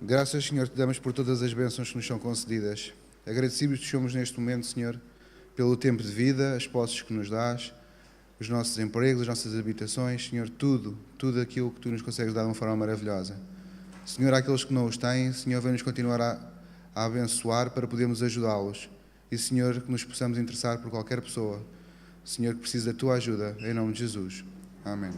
Graças, Senhor, te damos por todas as bênçãos que nos são concedidas. Agradecidos somos neste momento, Senhor, pelo tempo de vida, as posses que nos dás, os nossos empregos, as nossas habitações, Senhor, tudo aquilo que Tu nos consegues dar de uma forma maravilhosa. Senhor, àqueles que não os têm, Senhor, vem-nos continuar a abençoar para podermos ajudá-los. E, Senhor, que nos possamos interessar por qualquer pessoa, Senhor, que precisa da Tua ajuda, em nome de Jesus. Amém.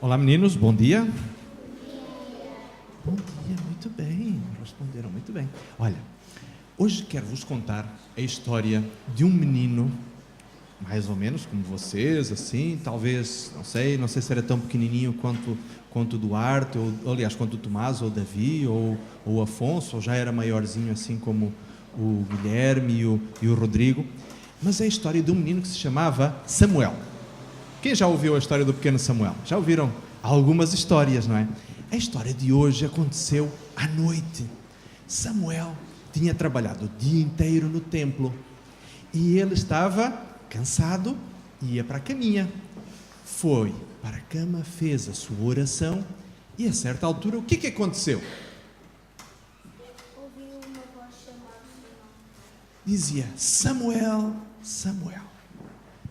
Olá, meninos, bom dia. Bom dia, muito bem, responderam muito bem. Olha, hoje quero vos contar a história de um menino, mais ou menos como vocês, assim, talvez, não sei se era tão pequenininho quanto o Duarte, ou aliás, quanto o Tomás, ou o Davi, ou o Afonso, ou já era maiorzinho, assim como o Guilherme e o Rodrigo, mas é a história de um menino que se chamava Samuel. Quem já ouviu a história do pequeno Samuel? Já ouviram algumas histórias, não é? A história de hoje aconteceu à noite. Samuel tinha trabalhado o dia inteiro no templo e ele estava cansado e ia para a caminha. Foi para a cama, fez a sua oração e a certa altura o que aconteceu? Ouviu uma voz chamar o seu nome. Dizia: Samuel, Samuel.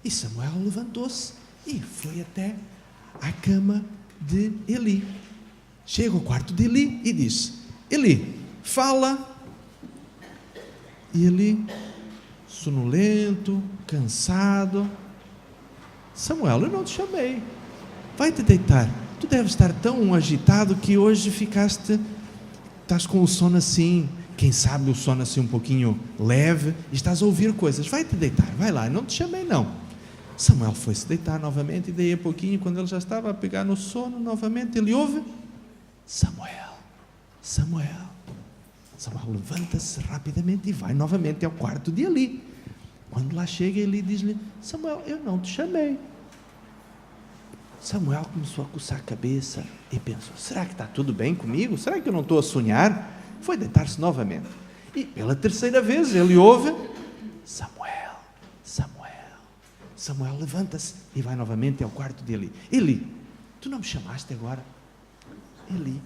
E Samuel levantou-se e foi até à cama de Eli. Chega ao quarto de Eli e diz: Eli, fala. E Eli, sonolento, cansado: Samuel, eu não te chamei, vai-te deitar. Tu deves estar tão agitado que hoje estás com o sono assim, quem sabe o sono assim um pouquinho leve, e estás a ouvir coisas. Vai-te deitar, vai lá, eu não te chamei não. Samuel foi se deitar novamente e daí a pouquinho, quando ele já estava a pegar no sono novamente, ele ouve: Samuel, Samuel. Samuel levanta-se rapidamente e vai novamente ao quarto de Eli. Quando lá chega, Eli diz-lhe: Samuel, eu não te chamei. Samuel começou a coçar a cabeça e pensou: será que está tudo bem comigo? Será que eu não estou a sonhar? Foi deitar-se novamente. E pela terceira vez ele ouve: Samuel, Samuel. Samuel levanta-se e vai novamente ao quarto de Eli. Eli, tu não me chamaste agora? Eli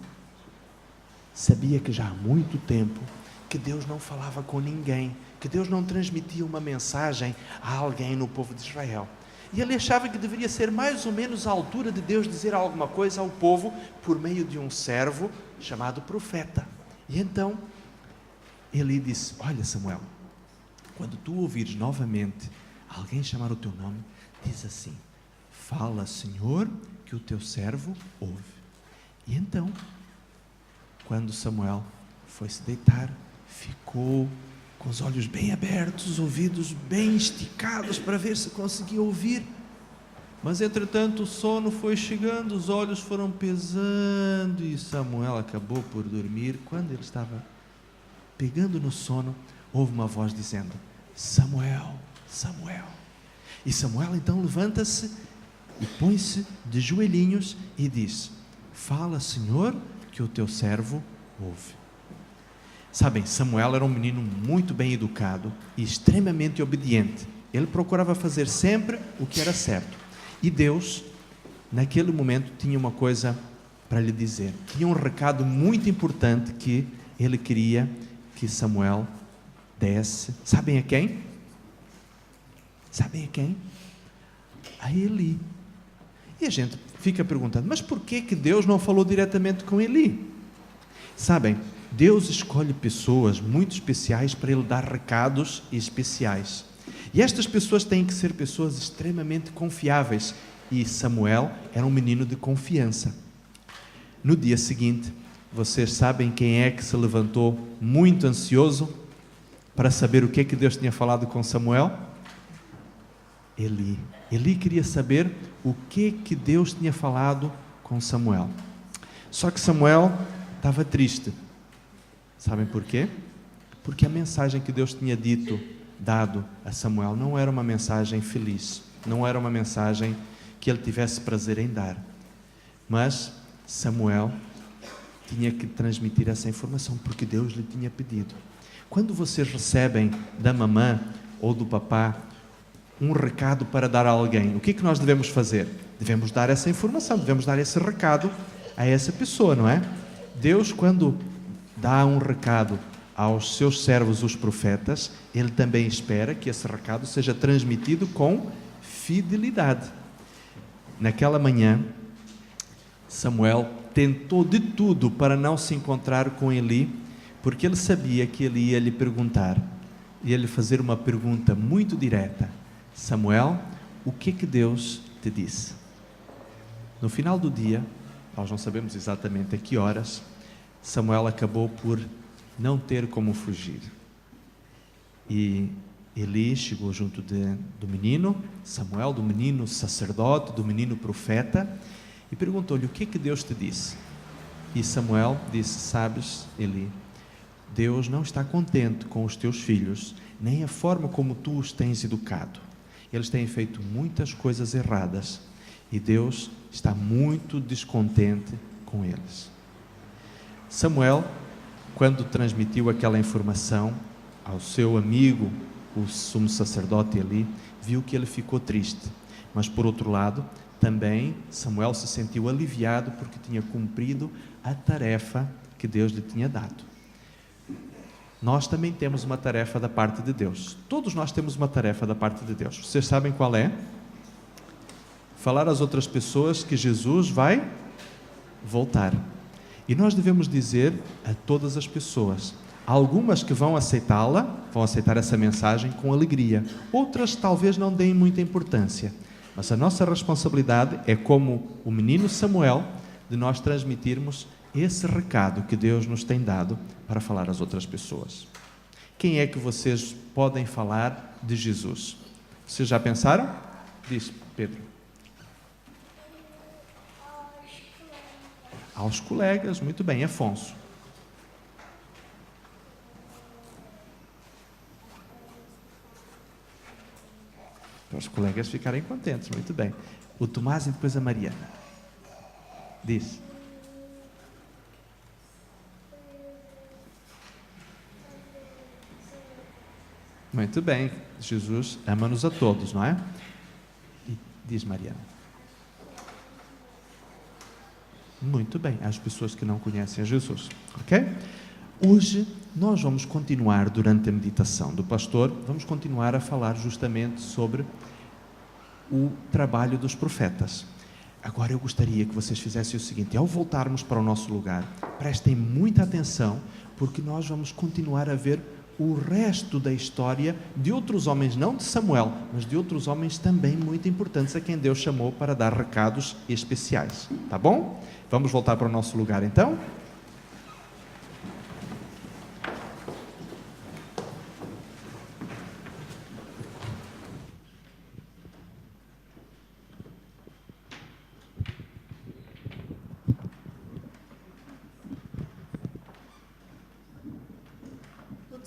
sabia que já há muito tempo que Deus não falava com ninguém, que Deus não transmitia uma mensagem a alguém no povo de Israel. E ele achava que deveria ser mais ou menos a altura de Deus dizer alguma coisa ao povo por meio de um servo chamado profeta. E então Eli disse: olha, Samuel, quando tu ouvires novamente alguém chamar o teu nome, diz assim: fala, Senhor, que o teu servo ouve. E então, quando Samuel foi se deitar, ficou com os olhos bem abertos, os ouvidos bem esticados para ver se conseguia ouvir. Mas entretanto o sono foi chegando, os olhos foram pesando e Samuel acabou por dormir. Quando ele estava pegando no sono, houve uma voz dizendo: Samuel, Samuel. E Samuel então levanta-se e põe-se de joelhinhos e diz: fala, Senhor, que o teu servo ouve. Sabem, Samuel era um menino muito bem educado e extremamente obediente. Ele procurava fazer sempre o que era certo. E Deus, naquele momento, tinha uma coisa para lhe dizer. Tinha um recado muito importante que ele queria que Samuel desse. Sabem a quem? Sabem a quem? A Eli. E a gente fica perguntando: mas por que Deus não falou diretamente com Eli? Sabem, Deus escolhe pessoas muito especiais para Ele dar recados especiais. E estas pessoas têm que ser pessoas extremamente confiáveis e Samuel era um menino de confiança. No dia seguinte, vocês sabem quem é que se levantou muito ansioso para saber o que é que Deus tinha falado com Samuel? Eli. Eli queria saber o que é que Deus tinha falado com Samuel. Só que Samuel estava triste. Sabem porquê? Porque a mensagem que Deus tinha dado a Samuel não era uma mensagem feliz, não era uma mensagem que ele tivesse prazer em dar. Mas Samuel tinha que transmitir essa informação, porque Deus lhe tinha pedido. Quando vocês recebem da mamã ou do papá um recado para dar a alguém, o que é que nós devemos fazer? Devemos dar essa informação, devemos dar esse recado a essa pessoa, não é? Deus, quando dá um recado aos seus servos, os profetas, Ele também espera que esse recado seja transmitido com fidelidade. Naquela manhã, Samuel tentou de tudo para não se encontrar com Eli, porque ele sabia que Eli ia lhe perguntar, ia lhe fazer uma pergunta muito direta: Samuel, o que é que Deus te disse? No final do dia, nós não sabemos exatamente a que horas, Samuel acabou por não ter como fugir. E Eli chegou junto do menino Samuel, do menino sacerdote, do menino profeta, e perguntou-lhe: o que é que Deus te disse? E Samuel disse: sabes, Eli, Deus não está contente com os teus filhos, nem a forma como tu os tens educado. Eles têm feito muitas coisas erradas e Deus está muito descontente com eles. Samuel, quando transmitiu aquela informação ao seu amigo, o sumo sacerdote Eli, viu que ele ficou triste. Mas, por outro lado, também Samuel se sentiu aliviado porque tinha cumprido a tarefa que Deus lhe tinha dado. Nós também temos uma tarefa da parte de Deus. Todos nós temos uma tarefa da parte de Deus. Vocês sabem qual é? Falar às outras pessoas que Jesus vai voltar. E nós devemos dizer a todas as pessoas. Algumas que vão aceitá-la, vão aceitar essa mensagem com alegria. Outras talvez não deem muita importância. Mas a nossa responsabilidade é, como o menino Samuel, de nós transmitirmos esse recado que Deus nos tem dado para falar às outras pessoas. Quem é que vocês podem falar de Jesus? Vocês já pensaram? Diz, Pedro. Aos colegas, muito bem. Afonso. Para os colegas ficarem contentes, muito bem. O Tomás e depois a Mariana. Diz. Muito bem, Jesus ama-nos a todos, não é? E diz Mariana. Muito bem, as pessoas que não conhecem a Jesus, ok? Hoje nós vamos continuar, durante a meditação do pastor, vamos continuar a falar justamente sobre o trabalho dos profetas. Agora eu gostaria que vocês fizessem o seguinte: ao voltarmos para o nosso lugar, prestem muita atenção, porque nós vamos continuar a ver o resto da história de outros homens, não de Samuel, mas de outros homens também muito importantes a quem Deus chamou para dar recados especiais. Tá bom? Vamos voltar para o nosso lugar então?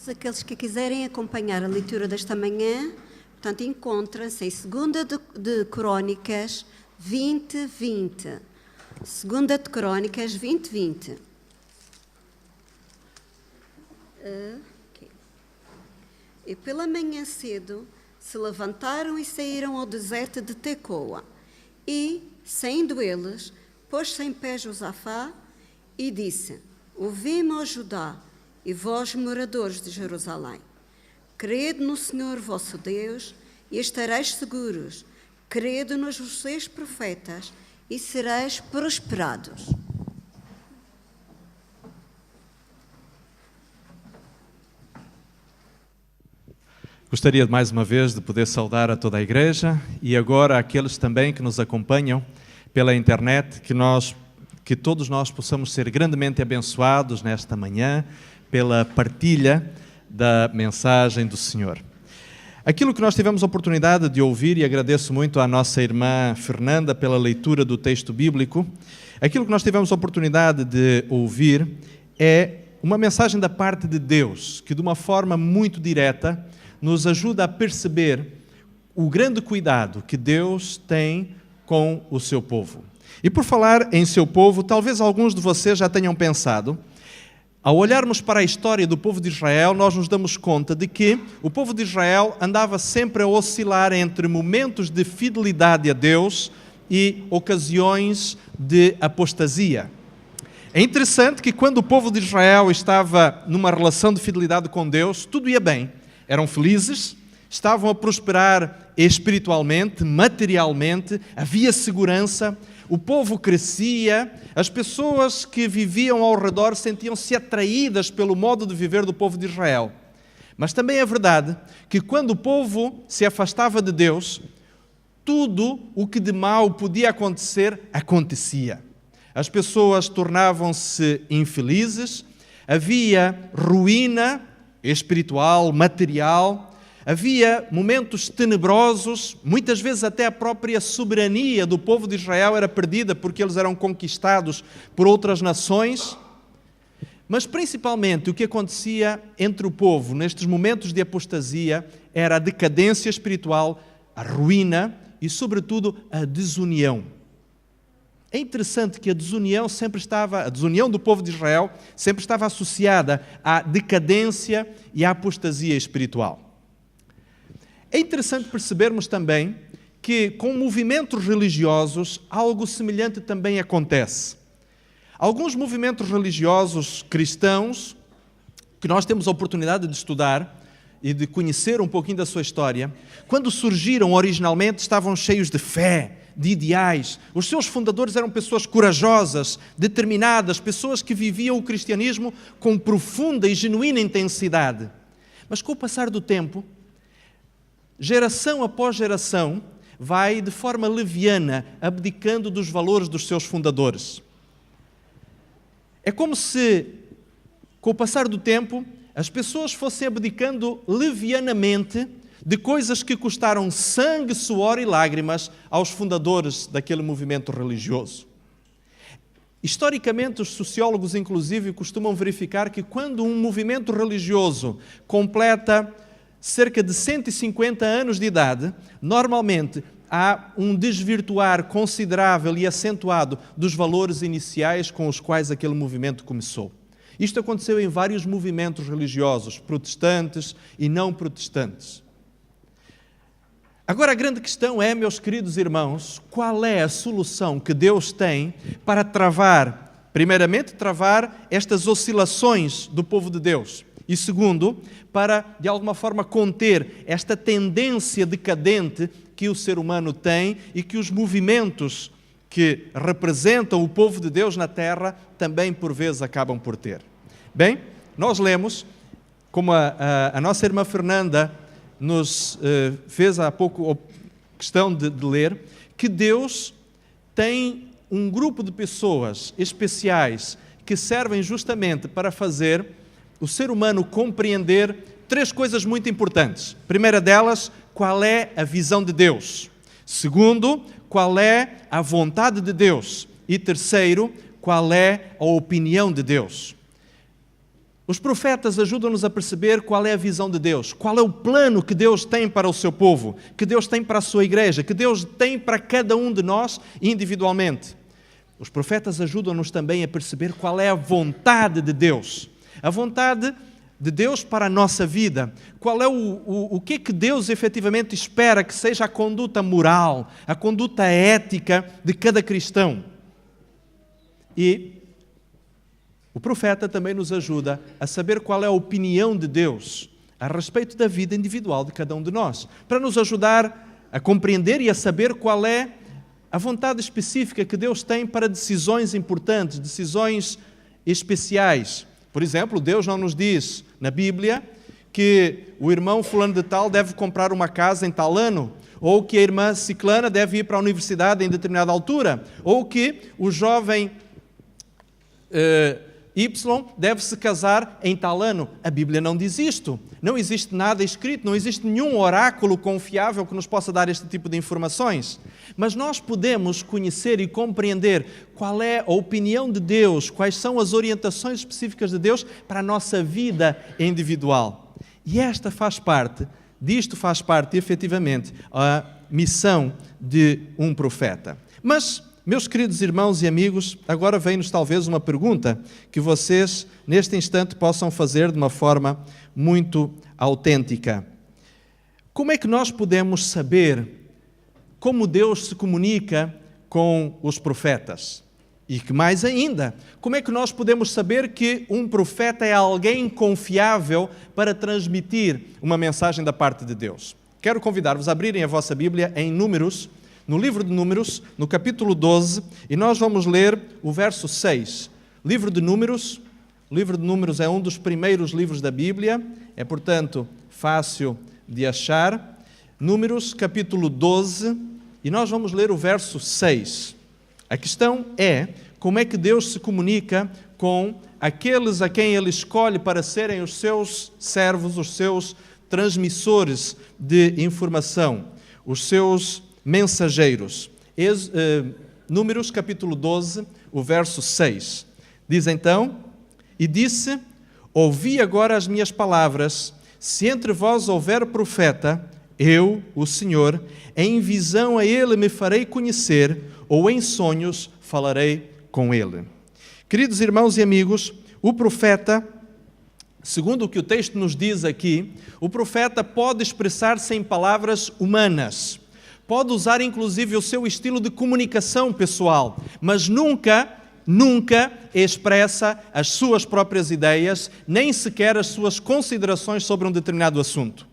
Todos aqueles que quiserem acompanhar a leitura desta manhã, portanto, encontram-se em 2 de Crónicas 20:20. 2 de Crónicas 20:20. Okay. E pela manhã cedo se levantaram e saíram ao deserto de Tecoa. E, saindo eles, pôs-se em pé Josafá e disse: ouvi-me, ó Judá, e vós, moradores de Jerusalém, crede no Senhor vosso Deus e estareis seguros, crede nos seus profetas e sereis prosperados. Gostaria mais uma vez de poder saudar a toda a igreja e agora aqueles também que nos acompanham pela internet, que todos nós possamos ser grandemente abençoados nesta manhã pela partilha da mensagem do Senhor. Aquilo que nós tivemos a oportunidade de ouvir, e agradeço muito à nossa irmã Fernanda pela leitura do texto bíblico, aquilo que nós tivemos a oportunidade de ouvir é uma mensagem da parte de Deus, que de uma forma muito direta nos ajuda a perceber o grande cuidado que Deus tem com o seu povo. E por falar em seu povo, talvez alguns de vocês já tenham pensado, ao olharmos para a história do povo de Israel, nós nos damos conta de que o povo de Israel andava sempre a oscilar entre momentos de fidelidade a Deus e ocasiões de apostasia. É interessante que quando o povo de Israel estava numa relação de fidelidade com Deus, tudo ia bem. Eram felizes, estavam a prosperar espiritualmente, materialmente, havia segurança, o povo crescia, as pessoas que viviam ao redor sentiam-se atraídas pelo modo de viver do povo de Israel. Mas também é verdade que quando o povo se afastava de Deus, tudo o que de mal podia acontecer, acontecia. As pessoas tornavam-se infelizes, havia ruína espiritual, material, havia momentos tenebrosos, muitas vezes até a própria soberania do povo de Israel era perdida porque eles eram conquistados por outras nações. Mas principalmente o que acontecia entre o povo nestes momentos de apostasia era a decadência espiritual, a ruína e sobretudo a desunião. É interessante que a desunião do povo de Israel sempre estava associada à decadência e à apostasia espiritual. É interessante percebermos também que com movimentos religiosos algo semelhante também acontece. Alguns movimentos religiosos cristãos, que nós temos a oportunidade de estudar e de conhecer um pouquinho da sua história, quando surgiram originalmente estavam cheios de fé, de ideais. Os seus fundadores eram pessoas corajosas, determinadas, pessoas que viviam o cristianismo com profunda e genuína intensidade. Mas com o passar do tempo, geração após geração, vai de forma leviana abdicando dos valores dos seus fundadores. É como se, com o passar do tempo, as pessoas fossem abdicando levianamente de coisas que custaram sangue, suor e lágrimas aos fundadores daquele movimento religioso. Historicamente, os sociólogos, inclusive, costumam verificar que quando um movimento religioso completa cerca de 150 anos de idade, normalmente há um desvirtuar considerável e acentuado dos valores iniciais com os quais aquele movimento começou. Isto aconteceu em vários movimentos religiosos, protestantes e não protestantes. Agora, a grande questão é, meus queridos irmãos, qual é a solução que Deus tem para primeiramente, travar estas oscilações do povo de Deus e, segundo, para, de alguma forma, conter esta tendência decadente que o ser humano tem e que os movimentos que representam o povo de Deus na terra também, por vezes, acabam por ter. Bem, nós lemos, como a nossa irmã Fernanda nos fez há pouco questão de ler, que Deus tem um grupo de pessoas especiais que servem justamente para fazer o ser humano compreender três coisas muito importantes. Primeira delas, qual é a visão de Deus. Segundo, qual é a vontade de Deus. E terceiro, qual é a opinião de Deus. Os profetas ajudam-nos a perceber qual é a visão de Deus, qual é o plano que Deus tem para o seu povo, que Deus tem para a sua igreja, que Deus tem para cada um de nós individualmente. Os profetas ajudam-nos também a perceber qual é a vontade de Deus. A vontade de Deus para a nossa vida. Qual é o que é que Deus efetivamente espera que seja a conduta moral, a conduta ética de cada cristão. E o profeta também nos ajuda a saber qual é a opinião de Deus a respeito da vida individual de cada um de nós, para nos ajudar a compreender e a saber qual é a vontade específica que Deus tem para decisões importantes, decisões especiais. Por exemplo, Deus não nos diz na Bíblia que o irmão fulano de tal deve comprar uma casa em tal ano, ou que a irmã ciclana deve ir para a universidade em determinada altura, ou que o jovem Y deve se casar em tal ano. A Bíblia não diz isto. Não existe nada escrito, não existe nenhum oráculo confiável que nos possa dar este tipo de informações. Mas nós podemos conhecer e compreender qual é a opinião de Deus, quais são as orientações específicas de Deus para a nossa vida individual. E disto faz parte, efetivamente, a missão de um profeta. Mas, meus queridos irmãos e amigos, agora vem-nos talvez uma pergunta que vocês, neste instante, possam fazer de uma forma muito autêntica. Como é que nós podemos saber como Deus se comunica com os profetas? E que mais ainda, como é que nós podemos saber que um profeta é alguém confiável para transmitir uma mensagem da parte de Deus? Quero convidar-vos a abrirem a vossa Bíblia em Números, no livro de Números, no capítulo 12, e nós vamos ler o verso 6. Livro de Números é um dos primeiros livros da Bíblia, é, portanto, fácil de achar. Números, capítulo 12, e nós vamos ler o verso 6. A questão é como é que Deus se comunica com aqueles a quem Ele escolhe para serem os seus servos, os seus transmissores de informação, os seus mensageiros. Números capítulo 12, o verso 6. Diz então: E disse: Ouvi agora as minhas palavras, se entre vós houver profeta, eu, o Senhor, em visão a ele me farei conhecer, ou em sonhos falarei com ele. Queridos irmãos e amigos, o profeta, segundo o que o texto nos diz aqui, o profeta pode expressar-se em palavras humanas, pode usar inclusive o seu estilo de comunicação pessoal, mas nunca expressa as suas próprias ideias, nem sequer as suas considerações sobre um determinado assunto.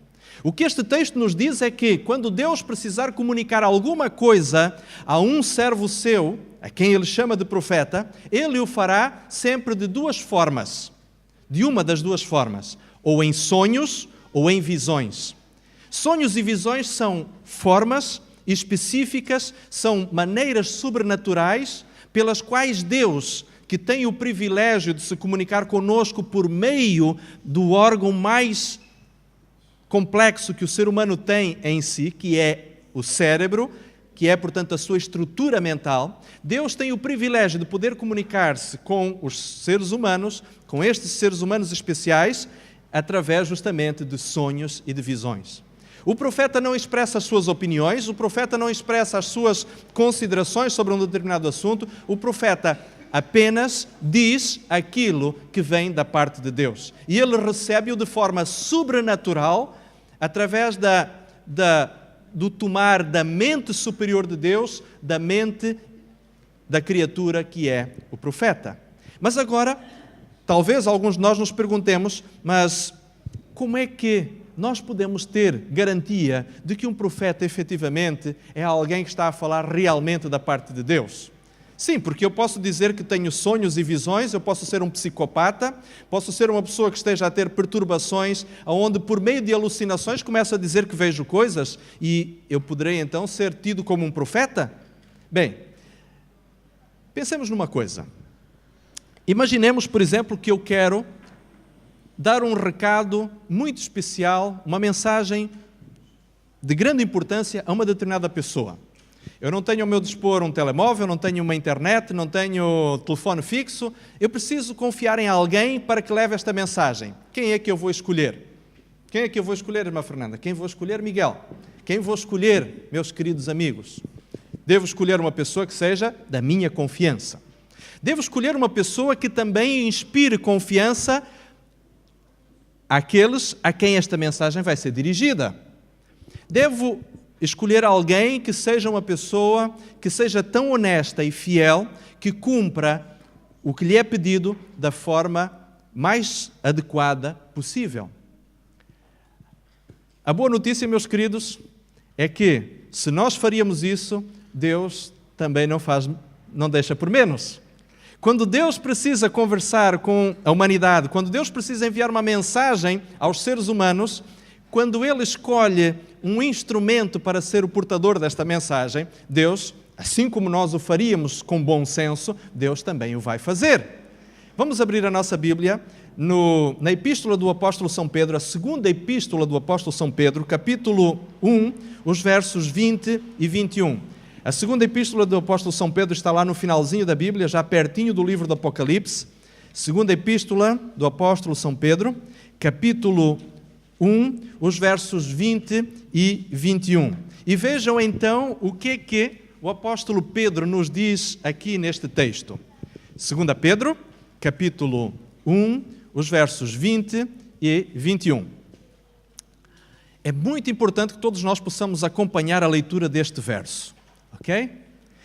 O que este texto nos diz é que, quando Deus precisar comunicar alguma coisa a um servo seu, a quem Ele chama de profeta, Ele o fará sempre de duas formas. De uma das duas formas, ou em sonhos ou em visões. Sonhos e visões são formas específicas, são maneiras sobrenaturais pelas quais Deus, que tem o privilégio de se comunicar conosco por meio do órgão mais complexo que o ser humano tem em si, que é o cérebro, que é, portanto, a sua estrutura mental, Deus tem o privilégio de poder comunicar-se com os seres humanos, com estes seres humanos especiais, através justamente de sonhos e de visões. O profeta não expressa as suas opiniões, o profeta não expressa as suas considerações sobre um determinado assunto, o profeta apenas diz aquilo que vem da parte de Deus. E ele recebe-o de forma sobrenatural, através do tomar da mente superior de Deus, da mente da criatura que é o profeta. Mas agora, talvez alguns de nós nos perguntemos, mas como é que nós podemos ter garantia de que um profeta efetivamente é alguém que está a falar realmente da parte de Deus? Sim, porque eu posso dizer que tenho sonhos e visões, eu posso ser um psicopata, posso ser uma pessoa que esteja a ter perturbações, onde por meio de alucinações começo a dizer que vejo coisas e eu poderei então ser tido como um profeta? Bem, pensemos numa coisa. Imaginemos, por exemplo, que eu quero dar um recado muito especial, uma mensagem de grande importância a uma determinada pessoa. Eu não tenho ao meu dispor um telemóvel, não tenho uma internet, não tenho telefone fixo. Eu preciso confiar em alguém para que leve esta mensagem. Quem é que eu vou escolher? Quem é que eu vou escolher, irmã Fernanda? Quem vou escolher, Miguel? Quem vou escolher, meus queridos amigos? Devo escolher uma pessoa que seja da minha confiança. Devo escolher uma pessoa que também inspire confiança àqueles a quem esta mensagem vai ser dirigida. Devo escolher alguém que seja uma pessoa que seja tão honesta e fiel que cumpra o que lhe é pedido da forma mais adequada possível. A boa notícia, meus queridos, é que se nós faríamos isso, Deus também não deixa por menos. Quando Deus precisa conversar com a humanidade, quando Deus precisa enviar uma mensagem aos seres humanos, quando Ele escolhe um instrumento para ser o portador desta mensagem, Deus, assim como nós o faríamos com bom senso, Deus também o vai fazer. Vamos abrir a nossa Bíblia na Epístola do Apóstolo São Pedro, a segunda Epístola do Apóstolo São Pedro, capítulo 1, os versos 20 e 21. A segunda Epístola do Apóstolo São Pedro está lá no finalzinho da Bíblia, já pertinho do livro do Apocalipse. Segunda Epístola do Apóstolo São Pedro, capítulo 1, os versos 20 e 21. E vejam então o que o apóstolo Pedro nos diz aqui neste texto. 2 Pedro, capítulo 1, os versos 20 e 21. É muito importante que todos nós possamos acompanhar a leitura deste verso, ok?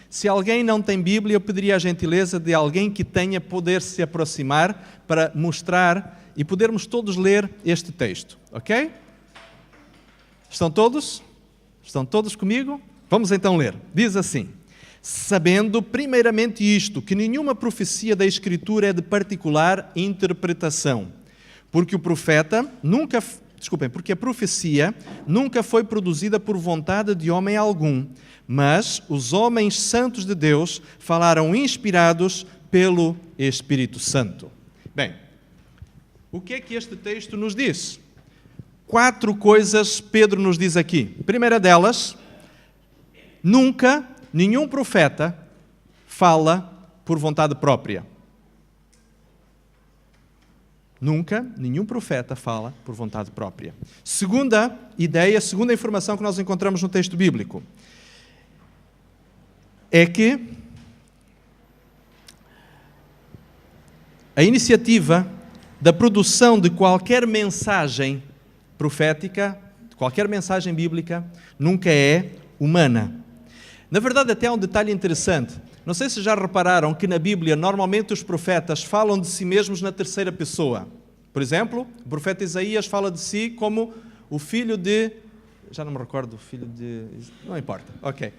Se alguém não tem Bíblia, eu pediria a gentileza de alguém que tenha poder se aproximar para mostrar e podermos todos ler este texto, ok? Estão todos? Estão todos comigo? Vamos então ler. Diz assim: sabendo primeiramente isto, que nenhuma profecia da Escritura é de particular interpretação, porque a profecia nunca foi produzida por vontade de homem algum, mas os homens santos de Deus falaram inspirados pelo Espírito Santo. Bem, o que é que este texto nos diz? 4 coisas Pedro nos diz aqui. Primeira delas, nunca nenhum profeta fala por vontade própria. Nunca nenhum profeta fala por vontade própria. Segunda ideia, segunda informação que nós encontramos no texto bíblico, é que a iniciativa da produção de qualquer mensagem profética, de qualquer mensagem bíblica, nunca é humana. Na verdade, até há um detalhe interessante. Não sei se já repararam que na Bíblia, normalmente os profetas falam de si mesmos na terceira pessoa. Por exemplo, o profeta Isaías fala de si como o filho de... Já não me recordo, o filho de... Não importa, ok.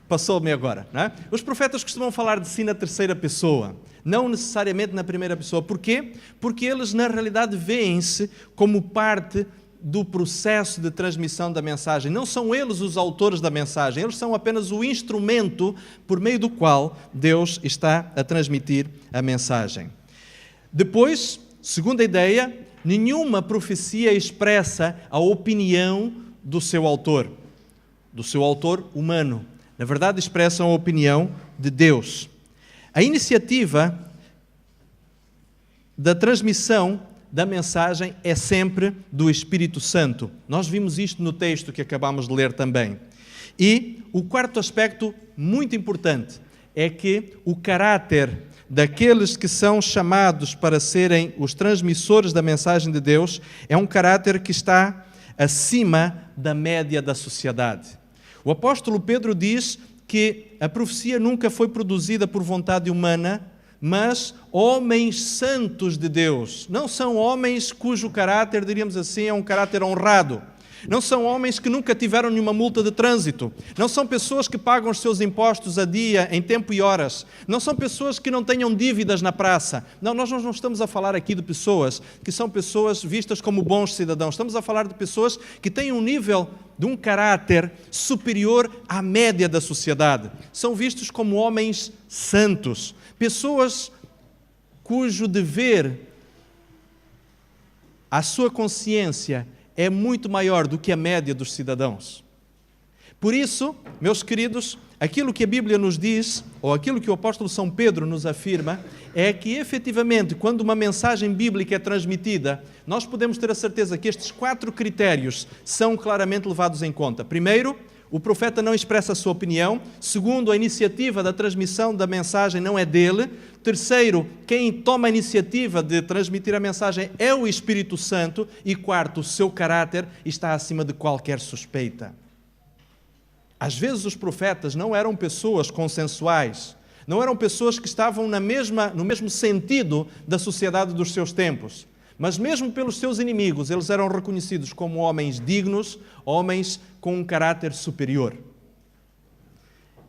Passou-me agora, não é? Os profetas costumam falar de si na terceira pessoa, não necessariamente na primeira pessoa. Porquê? Porque eles, na realidade, veem-se como parte do processo de transmissão da mensagem. Não são eles os autores da mensagem, eles são apenas o instrumento por meio do qual Deus está a transmitir a mensagem. Depois, segunda ideia, nenhuma profecia expressa a opinião do seu autor humano. Na verdade, expressam a opinião de Deus. A iniciativa da transmissão da mensagem é sempre do Espírito Santo. Nós vimos isto no texto que acabamos de ler também. E o quarto aspecto muito importante é que o caráter daqueles que são chamados para serem os transmissores da mensagem de Deus é um caráter que está acima da média da sociedade. O apóstolo Pedro diz que a profecia nunca foi produzida por vontade humana, mas homens santos de Deus. Não são homens cujo caráter, diríamos assim, é um caráter honrado. Não são homens que nunca tiveram nenhuma multa de trânsito. Não são pessoas que pagam os seus impostos a dia, em tempo e horas. Não são pessoas que não tenham dívidas na praça. Não, nós não estamos a falar aqui de pessoas que são pessoas vistas como bons cidadãos. Estamos a falar de pessoas que têm um nível de um caráter superior à média da sociedade. São vistos como homens santos. Pessoas cujo dever, a sua consciência, é muito maior do que a média dos cidadãos. Por isso, meus queridos, aquilo que a Bíblia nos diz, ou aquilo que o apóstolo São Pedro nos afirma, é que efetivamente, quando uma mensagem bíblica é transmitida, nós podemos ter a certeza que estes 4 critérios são claramente levados em conta. Primeiro, o profeta não expressa a sua opinião. Segundo, a iniciativa da transmissão da mensagem não é dele. Terceiro, quem toma a iniciativa de transmitir a mensagem é o Espírito Santo. E quarto, o seu caráter está acima de qualquer suspeita. Às vezes os profetas não eram pessoas consensuais, não eram pessoas que estavam no mesmo sentido da sociedade dos seus tempos. Mas mesmo pelos seus inimigos, eles eram reconhecidos como homens dignos, homens com um caráter superior.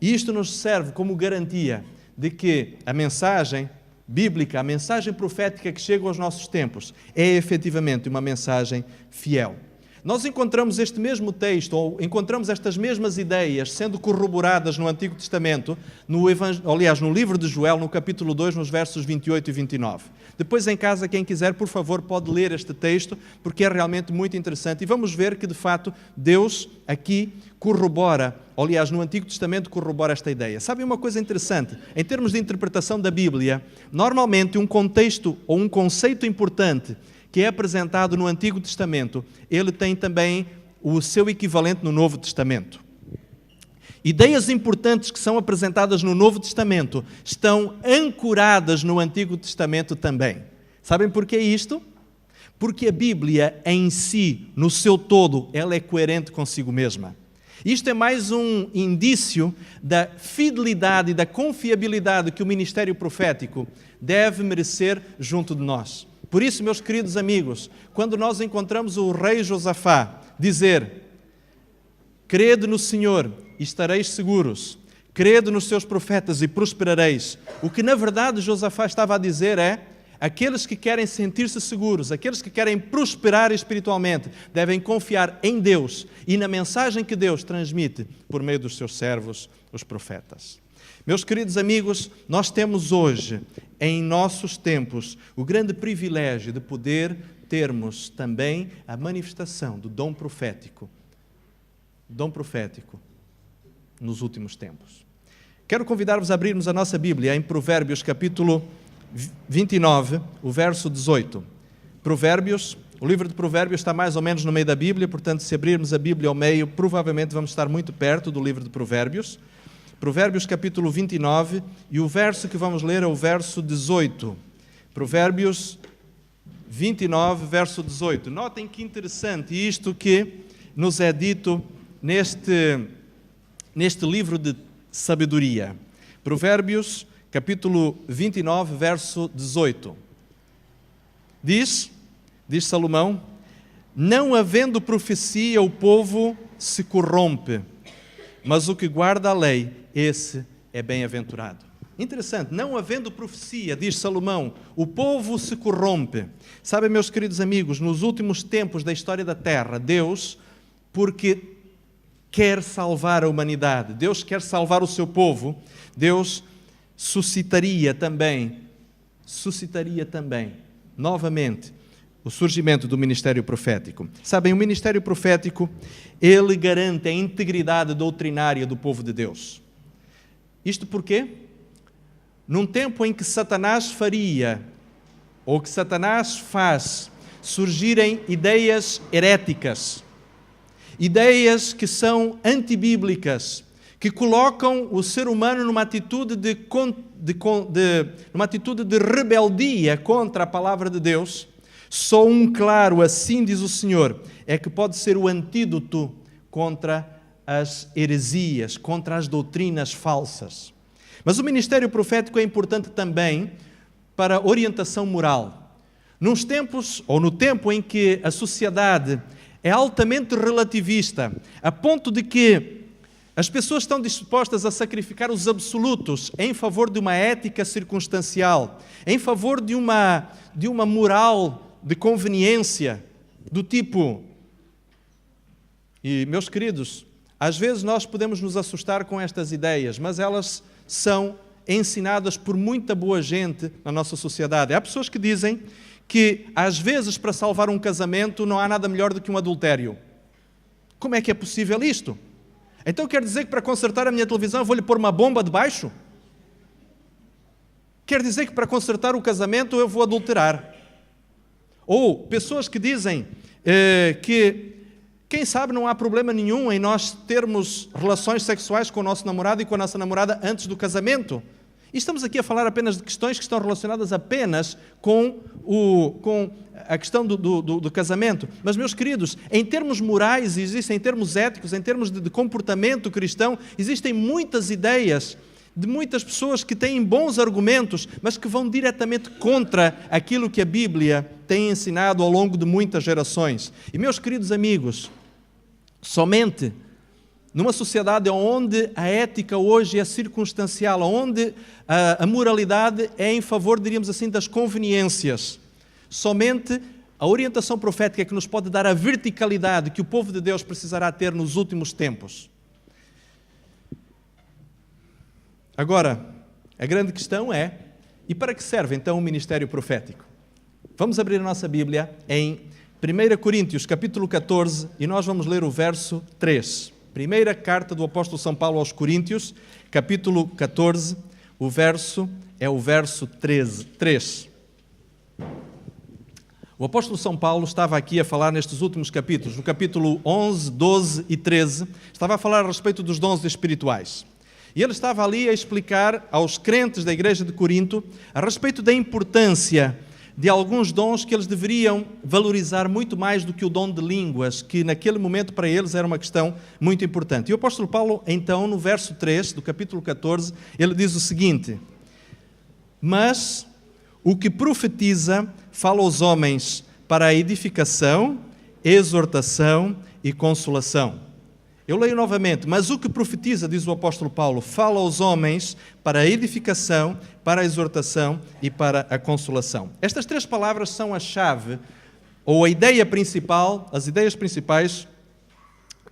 E isto nos serve como garantia de que a mensagem bíblica, a mensagem profética que chega aos nossos tempos, é efetivamente uma mensagem fiel. Nós encontramos este mesmo texto, ou encontramos estas mesmas ideias sendo corroboradas no Antigo Testamento, no livro de Joel, no capítulo 2, nos versos 28 e 29. Depois em casa, quem quiser, por favor, pode ler este texto, porque é realmente muito interessante. E vamos ver que, de fato, Deus aqui corrobora, no Antigo Testamento corrobora esta ideia. Sabem uma coisa interessante? Em termos de interpretação da Bíblia, normalmente um contexto ou um conceito importante que é apresentado no Antigo Testamento, ele tem também o seu equivalente no Novo Testamento. Ideias importantes que são apresentadas no Novo Testamento estão ancoradas no Antigo Testamento também. Sabem porquê isto? Porque a Bíblia em si, no seu todo, ela é coerente consigo mesma. Isto é mais um indício da fidelidade e da confiabilidade que o ministério profético deve merecer junto de nós. Por isso, meus queridos amigos, quando nós encontramos o rei Josafá dizer: crede no Senhor e estareis seguros, crede nos seus profetas e prosperareis, o que na verdade Josafá estava a dizer é: aqueles que querem sentir-se seguros, aqueles que querem prosperar espiritualmente, devem confiar em Deus e na mensagem que Deus transmite por meio dos seus servos, os profetas. Meus queridos amigos, nós temos hoje, em nossos tempos, o grande privilégio de poder termos também a manifestação do dom profético nos últimos tempos. Quero convidar-vos a abrirmos a nossa Bíblia em Provérbios capítulo 29, o verso 18. Provérbios, o livro de Provérbios está mais ou menos no meio da Bíblia, portanto, se abrirmos a Bíblia ao meio, provavelmente vamos estar muito perto do livro de Provérbios. Provérbios capítulo 29, e o verso que vamos ler é o verso 18. Provérbios 29, verso 18. Notem que interessante isto que nos é dito neste livro de sabedoria. Provérbios capítulo 29, verso 18. Diz Salomão: não havendo profecia, o povo se corrompe, mas o que guarda a lei, esse é bem-aventurado. Interessante, não havendo profecia, diz Salomão, o povo se corrompe. Sabem, meus queridos amigos, nos últimos tempos da história da Terra, Deus, porque quer salvar a humanidade, Deus quer salvar o seu povo, Deus suscitaria também, novamente, o surgimento do ministério profético. Sabem, o ministério profético, ele garante a integridade doutrinária do povo de Deus. Isto porquê? Num tempo em que Satanás faz surgirem ideias heréticas, ideias que são antibíblicas, que colocam o ser humano numa atitude de rebeldia contra a palavra de Deus, só um claro, assim diz o Senhor, é que pode ser o antídoto contra as heresias, contra as doutrinas falsas. Mas o ministério profético é importante também para a orientação moral. Nos tempos, ou no tempo em que a sociedade é altamente relativista, a ponto de que as pessoas estão dispostas a sacrificar os absolutos em favor de uma ética circunstancial, em favor de uma moral de conveniência, do tipo... E, meus queridos, às vezes nós podemos nos assustar com estas ideias, mas elas são ensinadas por muita boa gente na nossa sociedade. Há pessoas que dizem que, às vezes, para salvar um casamento, não há nada melhor do que um adultério. Como é que é possível isto? Então quer dizer que para consertar a minha televisão eu vou-lhe pôr uma bomba debaixo? Quer dizer que para consertar o casamento eu vou adulterar? Ou pessoas que dizem que, quem sabe, não há problema nenhum em nós termos relações sexuais com o nosso namorado e com a nossa namorada antes do casamento. E estamos aqui a falar apenas de questões que estão relacionadas apenas com a questão do casamento. Mas, meus queridos, em termos morais, em termos éticos, em termos de comportamento cristão, existem muitas ideias de muitas pessoas que têm bons argumentos, mas que vão diretamente contra aquilo que a Bíblia tem ensinado ao longo de muitas gerações. E, meus queridos amigos, somente numa sociedade onde a ética hoje é circunstancial, onde a moralidade é em favor, diríamos assim, das conveniências, somente a orientação profética é que nos pode dar a verticalidade que o povo de Deus precisará ter nos últimos tempos. Agora, a grande questão é, e para que serve então o ministério profético? Vamos abrir a nossa Bíblia em 1 Coríntios, capítulo 14, e nós vamos ler o verso 3. Primeira carta do apóstolo São Paulo aos Coríntios, capítulo 14, o verso 3. O apóstolo São Paulo estava aqui a falar nestes últimos capítulos, no capítulo 11, 12 e 13, estava a falar a respeito dos dons espirituais. E ele estava ali a explicar aos crentes da igreja de Corinto a respeito da importância de alguns dons que eles deveriam valorizar muito mais do que o dom de línguas, que naquele momento para eles era uma questão muito importante. E o apóstolo Paulo, então, no verso 3 do capítulo 14, ele diz o seguinte: mas o que profetiza fala aos homens para a edificação, exortação e consolação. Eu leio novamente, mas o que profetiza, diz o apóstolo Paulo, fala aos homens para a edificação, para a exortação e para a consolação. Estas três palavras são a chave, ou a ideia principal, as ideias principais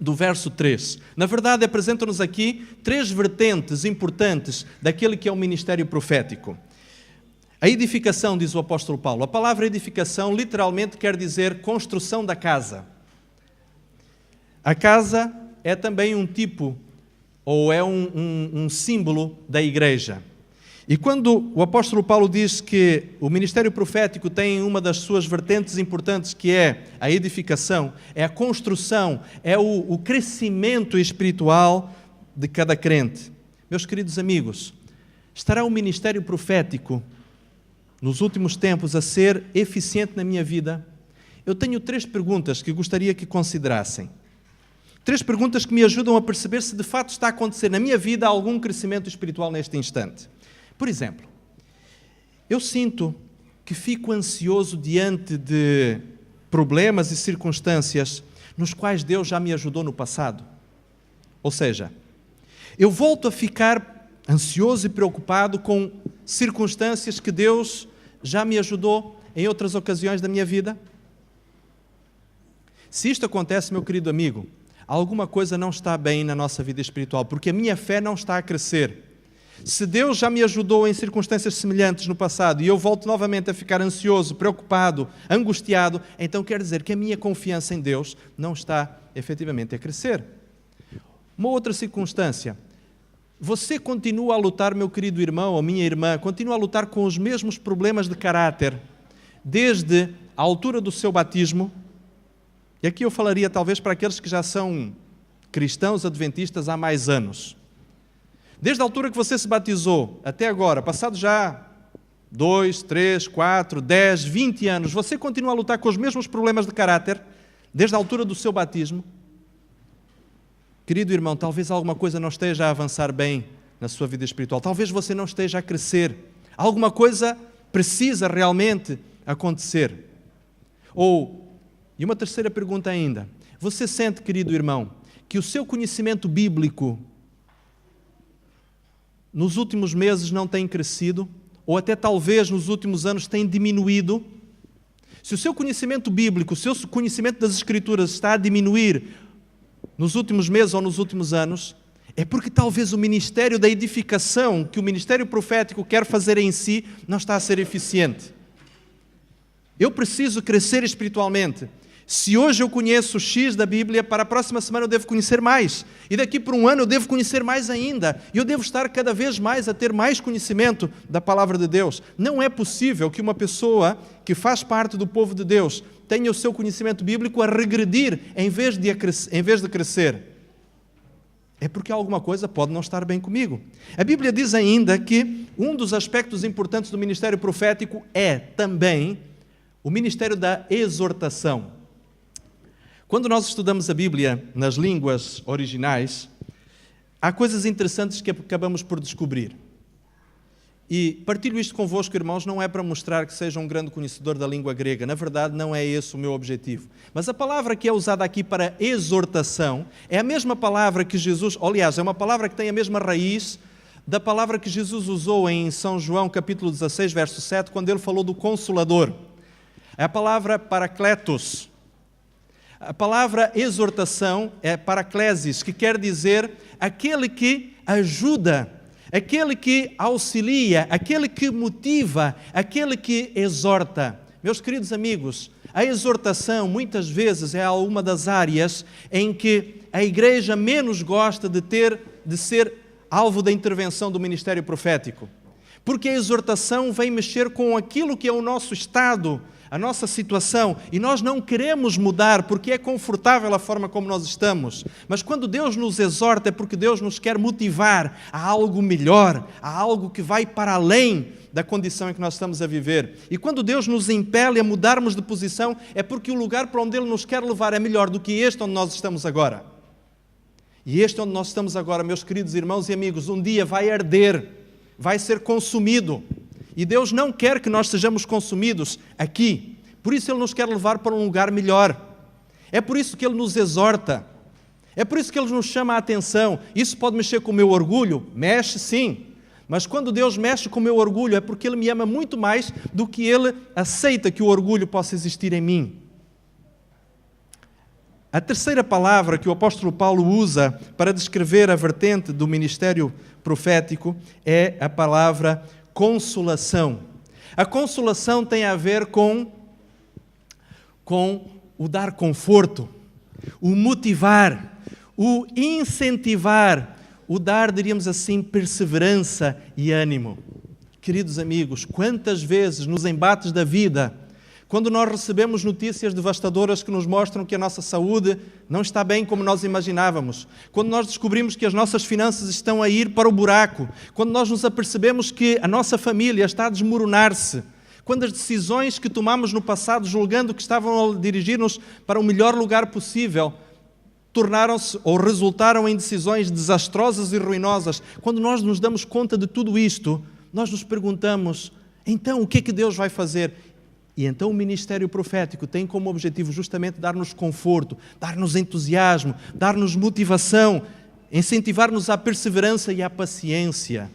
do verso 3. Na verdade, apresentam-nos aqui três vertentes importantes daquele que é o ministério profético. A edificação, diz o apóstolo Paulo. A palavra edificação literalmente quer dizer construção da casa. A casa é também um tipo, ou é um símbolo da igreja. E quando o apóstolo Paulo diz que o ministério profético tem uma das suas vertentes importantes, que é a edificação, é a construção, é o crescimento espiritual de cada crente. Meus queridos amigos, estará o ministério profético nos últimos tempos a ser eficiente na minha vida? Eu tenho 3 perguntas que gostaria que considerassem. 3 perguntas que me ajudam a perceber se de fato está a acontecer na minha vida algum crescimento espiritual neste instante. Por exemplo, eu sinto que fico ansioso diante de problemas e circunstâncias nos quais Deus já me ajudou no passado. Ou seja, eu volto a ficar ansioso e preocupado com circunstâncias que Deus já me ajudou em outras ocasiões da minha vida. Se isto acontece, meu querido amigo, alguma coisa não está bem na nossa vida espiritual, porque a minha fé não está a crescer. Se Deus já me ajudou em circunstâncias semelhantes no passado e eu volto novamente a ficar ansioso, preocupado, angustiado, então quer dizer que a minha confiança em Deus não está efetivamente a crescer. Uma outra circunstância: você continua a lutar, meu querido irmão ou minha irmã, continua a lutar com os mesmos problemas de caráter desde a altura do seu batismo. E aqui eu falaria talvez para aqueles que já são cristãos adventistas há mais anos. Desde a altura que você se batizou até agora, passado já 2, 3, 4, 10, 20 anos, você continua a lutar com os mesmos problemas de caráter desde a altura do seu batismo? Querido irmão, talvez alguma coisa não esteja a avançar bem na sua vida espiritual. Talvez você não esteja a crescer. Alguma coisa precisa realmente acontecer. E uma terceira pergunta ainda. Você sente, querido irmão, que o seu conhecimento bíblico nos últimos meses não tem crescido? Ou até talvez nos últimos anos tem diminuído? Se o seu conhecimento bíblico, o seu conhecimento das Escrituras está a diminuir nos últimos meses ou nos últimos anos, é porque talvez o ministério da edificação, que o ministério profético quer fazer em si, não está a ser eficiente. Eu preciso crescer espiritualmente. Se hoje eu conheço X da Bíblia, para a próxima semana eu devo conhecer mais. E daqui por um ano eu devo conhecer mais ainda. E eu devo estar cada vez mais a ter mais conhecimento da Palavra de Deus. Não é possível que uma pessoa que faz parte do povo de Deus tenha o seu conhecimento bíblico a regredir em vez de crescer. É porque alguma coisa pode não estar bem comigo. A Bíblia diz ainda que um dos aspectos importantes do ministério profético é também o ministério da exortação. Quando nós estudamos a Bíblia nas línguas originais, há coisas interessantes que acabamos por descobrir. E partilho isto convosco, irmãos, não é para mostrar que seja um grande conhecedor da língua grega. Na verdade, não é esse o meu objetivo. Mas a palavra que é usada aqui para exortação é a mesma palavra que Jesus... Aliás, é uma palavra que tem a mesma raiz da palavra que Jesus usou em São João, capítulo 16, verso 7, quando ele falou do Consolador. É a palavra parakletos. A palavra exortação é paraklesis, que quer dizer aquele que ajuda, aquele que auxilia, aquele que motiva, aquele que exorta. Meus queridos amigos, a exortação muitas vezes é uma das áreas em que a igreja menos gosta de ser alvo da intervenção do ministério profético. Porque a exortação vem mexer com aquilo que é o nosso estado, a nossa situação, e nós não queremos mudar porque é confortável a forma como nós estamos. Mas quando Deus nos exorta é porque Deus nos quer motivar a algo melhor, a algo que vai para além da condição em que nós estamos a viver. E quando Deus nos impele a mudarmos de posição é porque o lugar para onde Ele nos quer levar é melhor do que este onde nós estamos agora. E este onde nós estamos agora, meus queridos irmãos e amigos, um dia vai arder, vai ser consumido. E Deus não quer que nós sejamos consumidos aqui. Por isso Ele nos quer levar para um lugar melhor. É por isso que Ele nos exorta. É por isso que Ele nos chama a atenção. Isso pode mexer com o meu orgulho? Mexe sim. Mas quando Deus mexe com o meu orgulho é porque Ele me ama muito mais do que Ele aceita que o orgulho possa existir em mim. A terceira palavra que o apóstolo Paulo usa para descrever a vertente do ministério profético é a palavra consolação. A consolação tem a ver com o dar conforto, o motivar, o incentivar, o dar, diríamos assim, perseverança e ânimo. Queridos amigos, quantas vezes nos embates da vida, quando nós recebemos notícias devastadoras que nos mostram que a nossa saúde não está bem como nós imaginávamos, quando nós descobrimos que as nossas finanças estão a ir para o buraco, quando nós nos apercebemos que a nossa família está a desmoronar-se, quando as decisões que tomamos no passado, julgando que estavam a dirigir-nos para o melhor lugar possível, tornaram-se ou resultaram em decisões desastrosas e ruinosas, quando nós nos damos conta de tudo isto, nós nos perguntamos, então o que é que Deus vai fazer? E então o ministério profético tem como objetivo justamente dar-nos conforto, dar-nos entusiasmo, dar-nos motivação, incentivar-nos à perseverança e à paciência.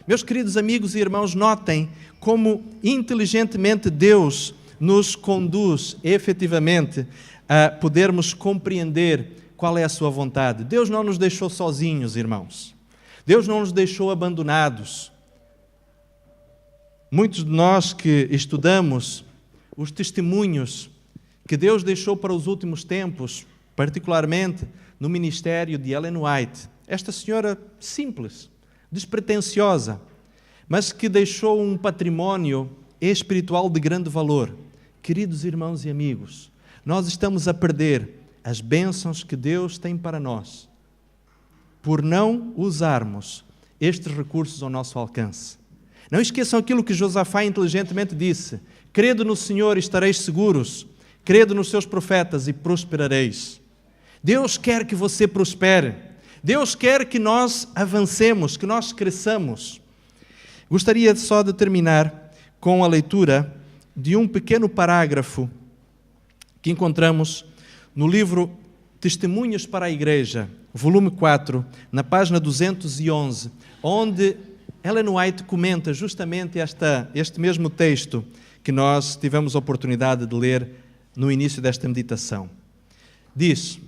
Meus queridos amigos e irmãos, notem como inteligentemente Deus nos conduz efetivamente a podermos compreender qual é a sua vontade. Deus não nos deixou sozinhos, irmãos. Deus não nos deixou abandonados. Muitos de nós que estudamos os testemunhos que Deus deixou para os últimos tempos, particularmente no ministério de Ellen White, esta senhora simples, despretensiosa, mas que deixou um património espiritual de grande valor. Queridos irmãos e amigos, nós estamos a perder as bênçãos que Deus tem para nós por não usarmos estes recursos ao nosso alcance. Não esqueçam aquilo que Josafá inteligentemente disse: credo no Senhor e estareis seguros, credo nos seus profetas e prosperareis. Deus quer que você prospere, Deus quer que nós avancemos, que nós cresçamos. Gostaria só de terminar com a leitura de um pequeno parágrafo que encontramos no livro Testemunhos para a Igreja, volume 4, na página 211, onde Ellen White comenta justamente este mesmo texto que nós tivemos a oportunidade de ler no início desta meditação. Diz: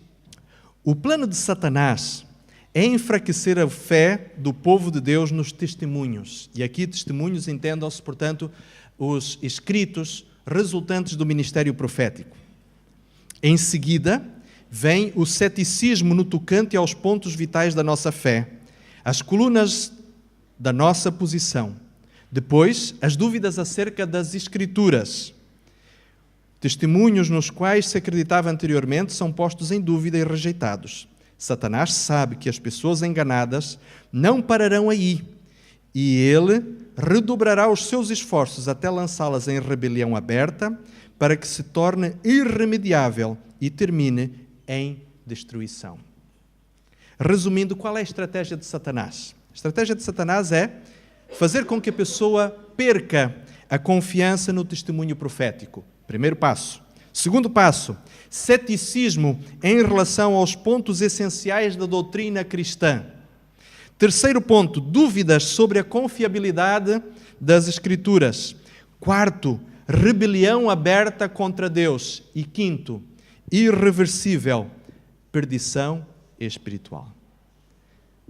o plano de Satanás é enfraquecer a fé do povo de Deus nos testemunhos. E aqui testemunhos entendam-se, portanto, os escritos resultantes do ministério profético. Em seguida, vem o ceticismo no tocante aos pontos vitais da nossa fé, as colunas da nossa posição. Depois, as dúvidas acerca das Escrituras. Testemunhos nos quais se acreditava anteriormente são postos em dúvida e rejeitados. Satanás sabe que as pessoas enganadas não pararão aí, e ele redobrará os seus esforços até lançá-las em rebelião aberta, para que se torne irremediável e termine em destruição. Resumindo, qual é a estratégia de Satanás? A estratégia de Satanás é fazer com que a pessoa perca a confiança no testemunho profético. Primeiro passo. Segundo passo, ceticismo em relação aos pontos essenciais da doutrina cristã. Terceiro ponto, dúvidas sobre a confiabilidade das Escrituras. Quarto, rebelião aberta contra Deus. E quinto, irreversível perdição espiritual.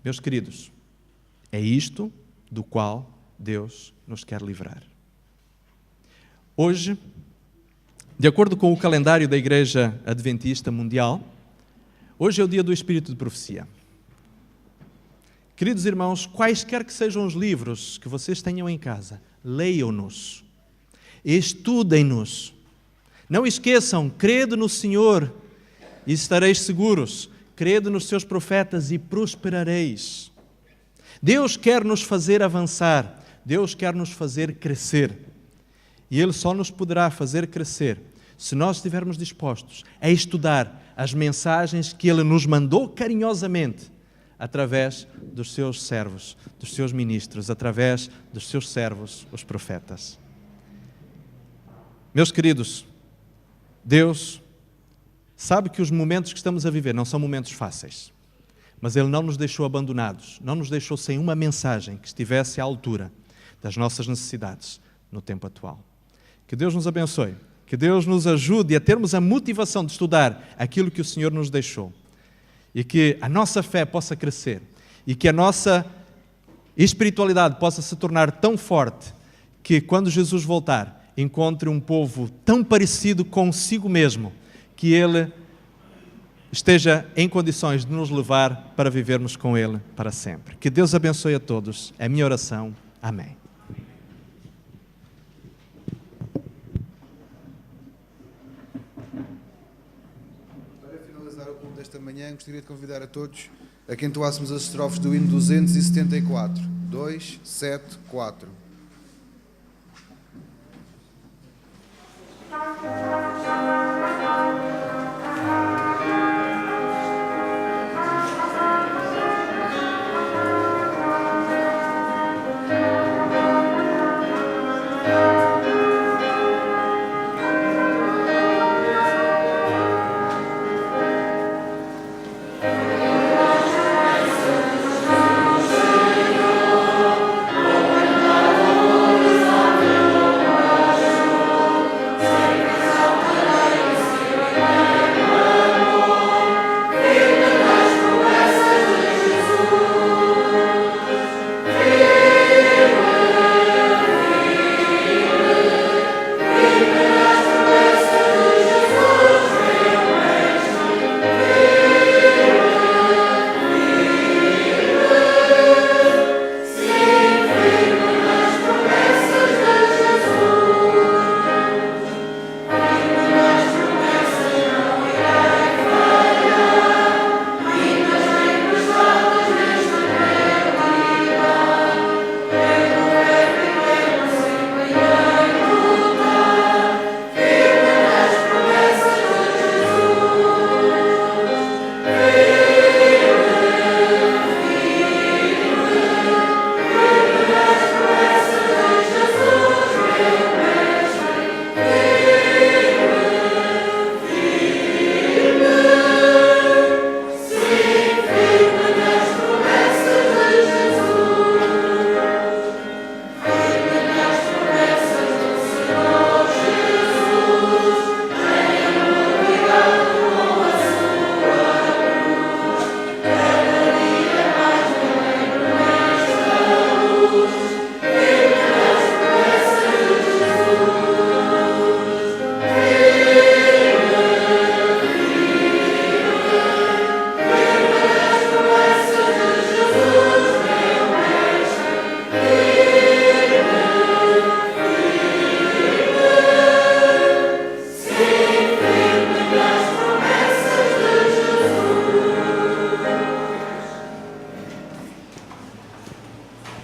Meus queridos, é isto do qual Deus nos quer livrar. Hoje, de acordo com o calendário da Igreja Adventista Mundial, hoje é o dia do Espírito de Profecia. Queridos irmãos, quaisquer que sejam os livros que vocês tenham em casa, leiam-nos, estudem-nos. Não esqueçam, credo no Senhor e estareis seguros. Credo nos seus profetas e prosperareis. Deus quer nos fazer avançar. Deus quer nos fazer crescer. E Ele só nos poderá fazer crescer se nós estivermos dispostos a estudar as mensagens que Ele nos mandou carinhosamente através dos seus servos, dos seus ministros, através dos seus servos, os profetas. Meus queridos, Deus sabe que os momentos que estamos a viver não são momentos fáceis, mas Ele não nos deixou abandonados, não nos deixou sem uma mensagem que estivesse à altura das nossas necessidades no tempo atual. Que Deus nos abençoe, que Deus nos ajude a termos a motivação de estudar aquilo que o Senhor nos deixou e que a nossa fé possa crescer e que a nossa espiritualidade possa se tornar tão forte que quando Jesus voltar encontre um povo tão parecido consigo mesmo que Ele esteja em condições de nos levar para vivermos com Ele para sempre. Que Deus abençoe a todos. É a minha oração. Amém. Para finalizar o culto desta manhã, gostaria de convidar a todos a que entoássemos as estrofes do hino 274. 2, 7, 4.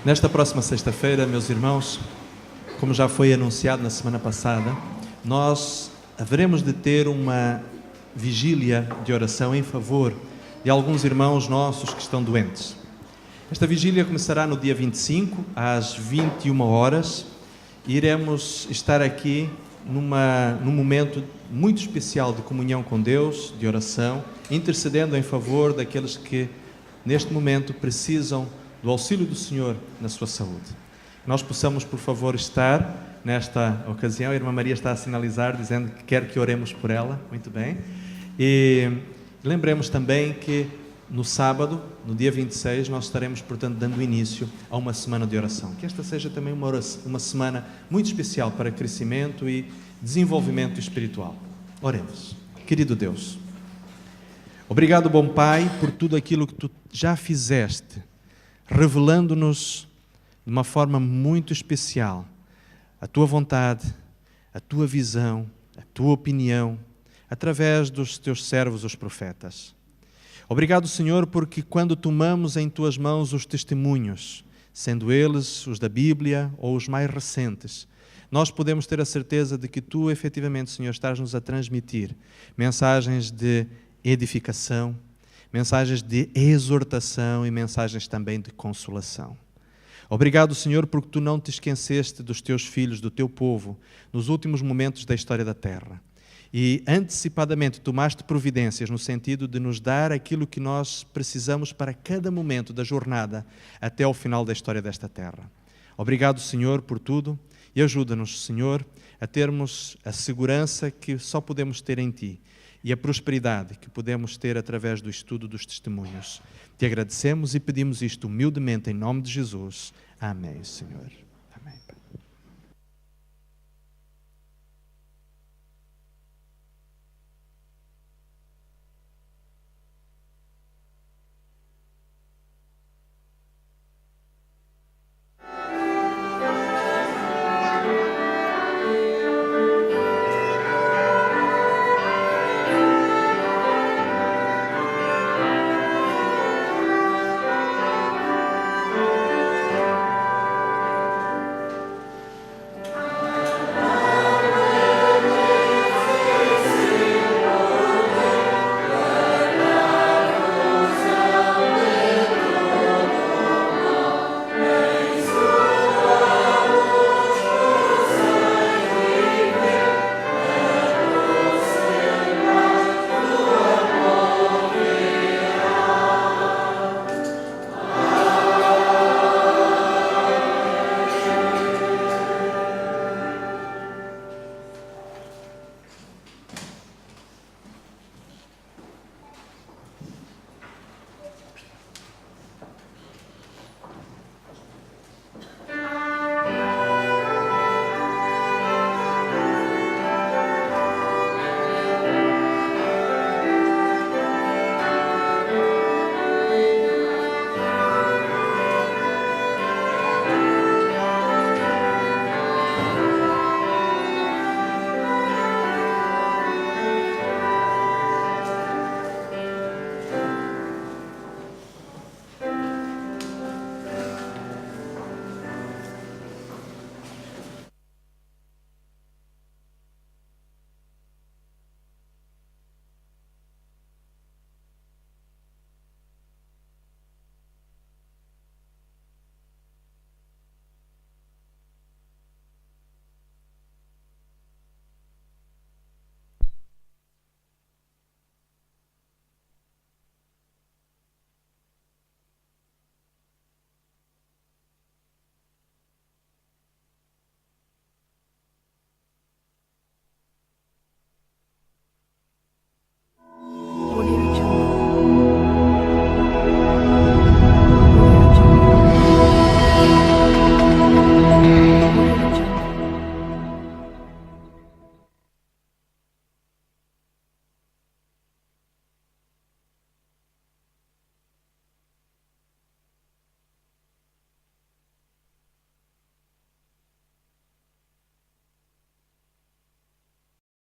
Nesta próxima sexta-feira, meus irmãos, como já foi anunciado na semana passada, nós haveremos de ter uma vigília de oração em favor de alguns irmãos nossos que estão doentes. Esta vigília começará no dia 25, às 21 horas. E iremos estar aqui num momento muito especial de comunhão com Deus, de oração, intercedendo em favor daqueles que, neste momento, precisam do auxílio do Senhor na sua saúde. Nós possamos, por favor, estar nesta ocasião. A irmã Maria está a sinalizar, dizendo que quer que oremos por ela. Muito bem. E lembremos também que no sábado, no dia 26, nós estaremos, portanto, dando início a uma semana de oração. Que esta seja também uma semana muito especial para crescimento e desenvolvimento espiritual. Oremos. Querido Deus, obrigado, bom Pai, por tudo aquilo que Tu já fizeste, revelando-nos de uma forma muito especial a Tua vontade, a Tua visão, a Tua opinião, através dos Teus servos, os profetas. Obrigado, Senhor, porque quando tomamos em Tuas mãos os testemunhos, sendo eles os da Bíblia ou os mais recentes, nós podemos ter a certeza de que Tu, efetivamente, Senhor, estás-nos a transmitir mensagens de edificação, mensagens de exortação e mensagens também de consolação. Obrigado, Senhor, porque Tu não te esqueceste dos Teus filhos, do Teu povo, nos últimos momentos da história da terra. E antecipadamente tomaste providências no sentido de nos dar aquilo que nós precisamos para cada momento da jornada até ao final da história desta terra. Obrigado, Senhor, por tudo e ajuda-nos, Senhor, a termos a segurança que só podemos ter em Ti e a prosperidade que podemos ter através do estudo dos testemunhos. Te agradecemos e pedimos isto humildemente em nome de Jesus. Amém, Senhor.